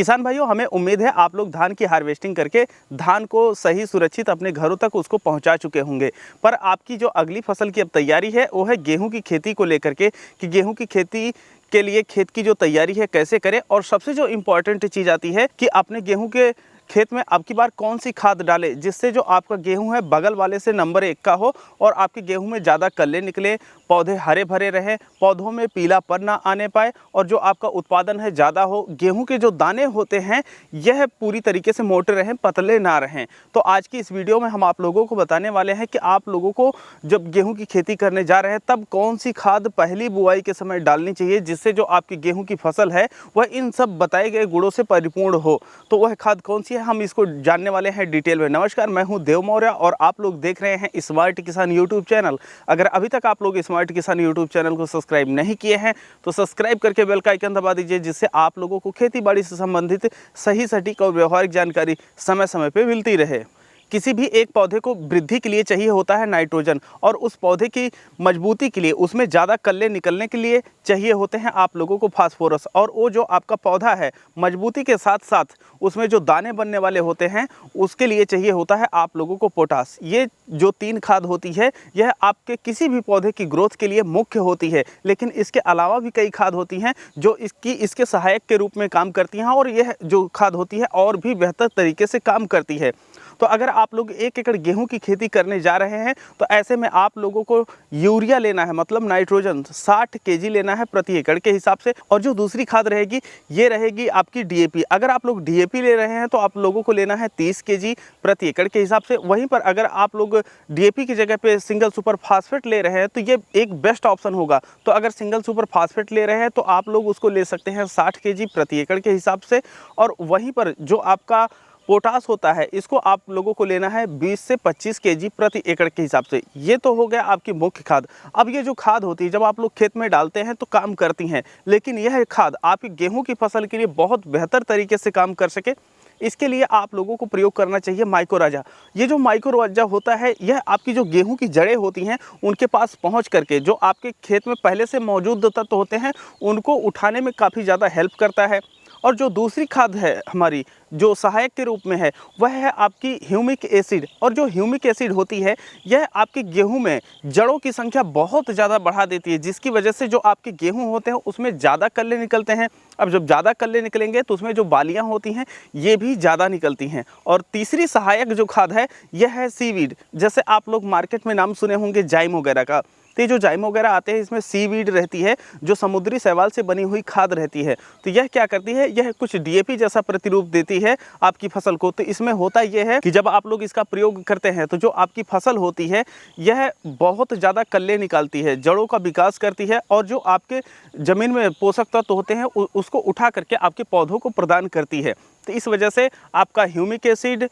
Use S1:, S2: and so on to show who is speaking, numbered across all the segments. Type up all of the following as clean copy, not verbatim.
S1: किसान भाइयों, हमें उम्मीद है आप लोग धान की हार्वेस्टिंग करके धान को सही सुरक्षित अपने घरों तक उसको पहुंचा चुके होंगे। पर आपकी जो अगली फसल की अब तैयारी है वो है गेहूं की खेती को लेकर के, कि गेहूं की खेती के लिए खेत की जो तैयारी है कैसे करें। और सबसे जो इम्पोर्टेंट चीज़ आती है कि अपने गेहूं के खेत में अब की बार कौन सी खाद डालें जिससे जो आपका गेहूं है बगल वाले से नंबर 1 का हो और आपके गेहूं में ज़्यादा कल्ले निकले, पौधे हरे भरे रहें, पौधों में पीलापन ना आने पाए और जो आपका उत्पादन है ज़्यादा हो। गेहूं के जो दाने होते हैं यह पूरी तरीके से मोटे रहें, पतले ना रहें। तो आज की इस वीडियो में हम आप लोगों को बताने वाले हैं कि आप लोगों को जब गेहूं की खेती करने जा रहे हैं तब कौन सी खाद पहली बुआई के समय डालनी चाहिए जिससे जो आपकी गेहूं की फसल है वह इन सब बताए गए गुणों से परिपूर्ण हो। तो वह खाद कौन सी है, हम इसको जानने वाले हैं डिटेल में। नमस्कार, मैं हूं देव मौर्य और आप लोग देख रहे हैं स्मार्ट किसान यूट्यूब चैनल। अगर अभी तक आप लोग स्मार्ट किसान यूट्यूब चैनल को सब्सक्राइब नहीं किए हैं तो सब्सक्राइब करके बेल का आइकन दबा दीजिए, जिससे आप लोगों को खेती बाड़ी से संबंधित सही, सटीक और व्यवहारिक जानकारी समय समय पर मिलती रहे। किसी भी एक पौधे को वृद्धि के लिए चाहिए होता है नाइट्रोजन, और उस पौधे की मजबूती के लिए, उसमें ज़्यादा कल्ले निकलने के लिए चाहिए होते हैं आप लोगों को फास्फोरस। और वो जो आपका पौधा है मजबूती के साथ साथ उसमें जो दाने बनने वाले होते हैं उसके लिए चाहिए होता है आप लोगों को पोटास। ये जो 3 खाद होती है यह आपके किसी भी पौधे की ग्रोथ के लिए मुख्य होती है, लेकिन इसके अलावा भी कई खाद होती हैं जो इसके सहायक के रूप में काम करती हैं, और यह जो खाद होती है और भी बेहतर तरीके से काम करती है। तो अगर आप लोग 1 एकड़ गेहूं की खेती करने जा रहे हैं तो ऐसे में आप लोगों को यूरिया लेना है, मतलब नाइट्रोजन 60 केजी लेना है प्रति एकड़ के हिसाब से। और जो दूसरी खाद रहेगी ये रहेगी आपकी डीएपी। अगर आप लोग डीएपी ले रहे हैं तो आप लोगों को लेना है 30 केजी प्रति एकड़ के हिसाब से। वहीं पर अगर आप लोग डीएपी की जगह पे सिंगल सुपर फास्फेट ले रहे हैं तो ये एक बेस्ट ऑप्शन होगा। तो अगर सिंगल सुपर फास्फेट ले रहे हैं तो आप लोग उसको ले सकते हैं 60 केजी प्रति एकड़ के हिसाब से। और वहीं पर जो आपका पोटास होता है इसको आप लोगों को लेना है 20 से 25 केजी प्रति एकड़ के हिसाब से। ये तो हो गया आपकी मुख्य खाद। अब ये जो खाद होती है जब आप लोग खेत में डालते हैं तो काम करती हैं, लेकिन यह खाद आपकी गेहूं की फसल के लिए बहुत बेहतर तरीके से काम कर सके इसके लिए आप लोगों को प्रयोग करना चाहिए माइक्रोराजा। ये जो माइक्रोराजा होता है यह आपकी जो गेहूं की जड़ें होती हैं उनके पास पहुंच करके जो आपके खेत में पहले से मौजूद तत्व होते हैं उनको उठाने में काफ़ी ज़्यादा हेल्प करता है। और जो दूसरी खाद है हमारी जो सहायक के रूप में है वह है आपकी ह्यूमिक एसिड। और जो ह्यूमिक एसिड होती है यह आपके गेहूं में जड़ों की संख्या बहुत ज़्यादा बढ़ा देती है, जिसकी वजह से जो आपके गेहूं होते हैं उसमें ज़्यादा कल्ले निकलते हैं। अब जब ज़्यादा कल्ले निकलेंगे तो उसमें जो बालियां होती हैं ये भी ज़्यादा निकलती हैं। और तीसरी सहायक जो खाद है यह है सीवीड। जैसे आप लोग मार्केट में नाम सुने होंगे जाइम वगैरह का, तो ये जो जाइम वगैरह आते हैं इसमें सीवीड रहती है जो समुद्री शैवाल से बनी हुई खाद रहती है। तो यह क्या करती है, यह कुछ डीएपी जैसा प्रतिरूप देती है आपकी फसल को। तो इसमें होता यह है कि जब आप लोग इसका प्रयोग करते हैं तो जो आपकी फसल होती है यह बहुत ज़्यादा कल्ले निकालती है, जड़ों का विकास करती है, और जो आपके ज़मीन में पोषक तत्व होते हैं उसको उठा करके आपके पौधों को प्रदान करती है। तो इस वजह से आपका ह्यूमिक एसिड,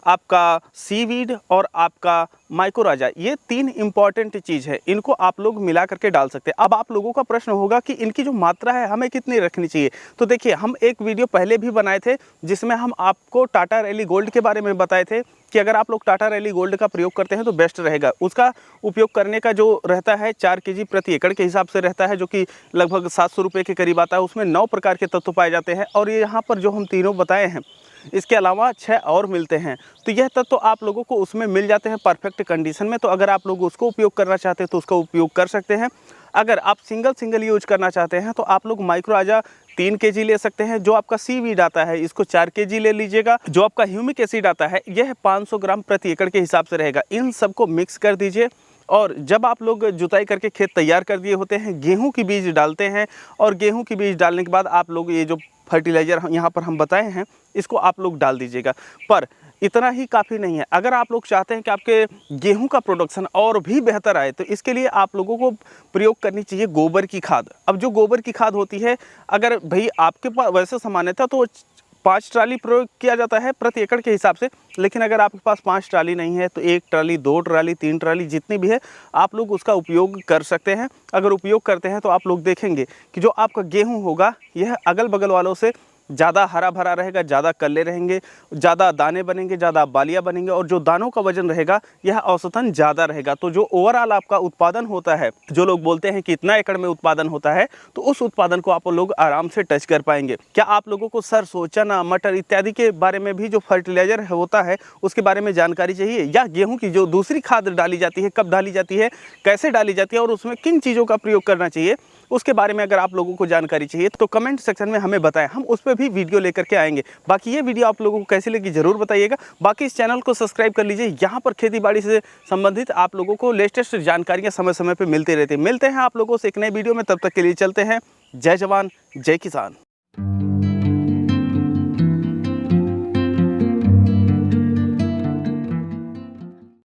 S1: आपका सीवीड और आपका माइक्रोराजा, ये 3 इंपॉर्टेंट चीज़ है, इनको आप लोग मिला करके डाल सकते हैं। अब आप लोगों का प्रश्न होगा कि इनकी जो मात्रा है हमें कितनी रखनी चाहिए। तो देखिए, हम एक वीडियो पहले भी बनाए थे जिसमें हम आपको टाटा रैली गोल्ड के बारे में बताए थे कि अगर आप लोग टाटा रैली गोल्ड का प्रयोग करते हैं तो बेस्ट रहेगा। उसका उपयोग करने का जो रहता है 4 केजी प्रति एकड़ के हिसाब से रहता है, जो कि लगभग 700 रुपये के करीब आता है। उसमें 9 प्रकार के तत्व पाए जाते हैं, और ये यहाँ पर जो हम तीनों बताए हैं इसके अलावा 6 और मिलते हैं। तो यह तत्व आप लोगों को उसमें मिल जाते हैं परफेक्ट कंडीशन में। तो अगर आप लोग उसको उपयोग करना चाहते हैं तो उसका उपयोग कर सकते हैं। अगर आप सिंगल यूज करना चाहते हैं तो आप लोग माइक्रोराजा 3 केजी ले सकते हैं। जो आपका सीवीड आता है इसको 4 केजी ले लीजिएगा। जो आपका ह्यूमिक एसिड आता है यह 500 ग्राम प्रति एकड़ के हिसाब से रहेगा। इन सबको मिक्स कर दीजिए, और जब आप लोग जुताई करके खेत तैयार कर दिए होते हैं गेहूं की बीज डालते हैं, और गेहूं की बीज डालने के बाद आप लोग ये जो फर्टिलाइज़र यहाँ पर हम बताए हैं इसको आप लोग डाल दीजिएगा। पर इतना ही काफ़ी नहीं है। अगर आप लोग चाहते हैं कि आपके गेहूं का प्रोडक्शन और भी बेहतर आए तो इसके लिए आप लोगों को प्रयोग करनी चाहिए गोबर की खाद। अब जो गोबर की खाद होती है, अगर भाई आपके पास वैसे सामान्यतः तो 5 ट्राली प्रयोग किया जाता है प्रति एकड़ के हिसाब से, लेकिन अगर आपके पास 5 ट्राली नहीं है तो 1 ट्राली, 2 ट्राली, 3 ट्राली, जितनी भी है आप लोग उसका उपयोग कर सकते हैं। अगर उपयोग करते हैं तो आप लोग देखेंगे कि जो आपका गेहूं होगा यह अगल बगल वालों से ज़्यादा हरा भरा रहेगा, ज़्यादा कल्ले रहेंगे, ज़्यादा दाने बनेंगे, ज़्यादा बालियाँ बनेंगे और जो दानों का वजन रहेगा यह औसतन ज़्यादा रहेगा। तो जो ओवरऑल आपका उत्पादन होता है, जो लोग बोलते हैं कि इतना एकड़ में उत्पादन होता है, तो उस उत्पादन को आप लोग आराम से टच कर पाएंगे। क्या आप लोगों को सरसों, चना, मटर इत्यादि के बारे में भी जो फर्टिलाइजर होता है उसके बारे में जानकारी चाहिए, या गेहूं की जो दूसरी खाद डाली जाती है कब डाली जाती है, कैसे डाली जाती है और उसमें किन चीज़ों का प्रयोग करना चाहिए, उसके बारे में अगर आप लोगों को जानकारी चाहिए तो कमेंट सेक्शन में हमें बताएं, हम उस पर भी वीडियो लेकर के आएंगे। बाकी ये वीडियो आप लोगों को कैसी लगी ज़रूर बताइएगा। बाकी इस चैनल को सब्सक्राइब कर लीजिए, यहाँ पर खेती बाड़ी से संबंधित आप लोगों को लेटेस्ट जानकारियाँ समय समय पर मिलती रहती है। मिलते हैं आप लोगों से एक नए वीडियो में, तब तक के लिए चलते हैं। जय जवान जय किसान।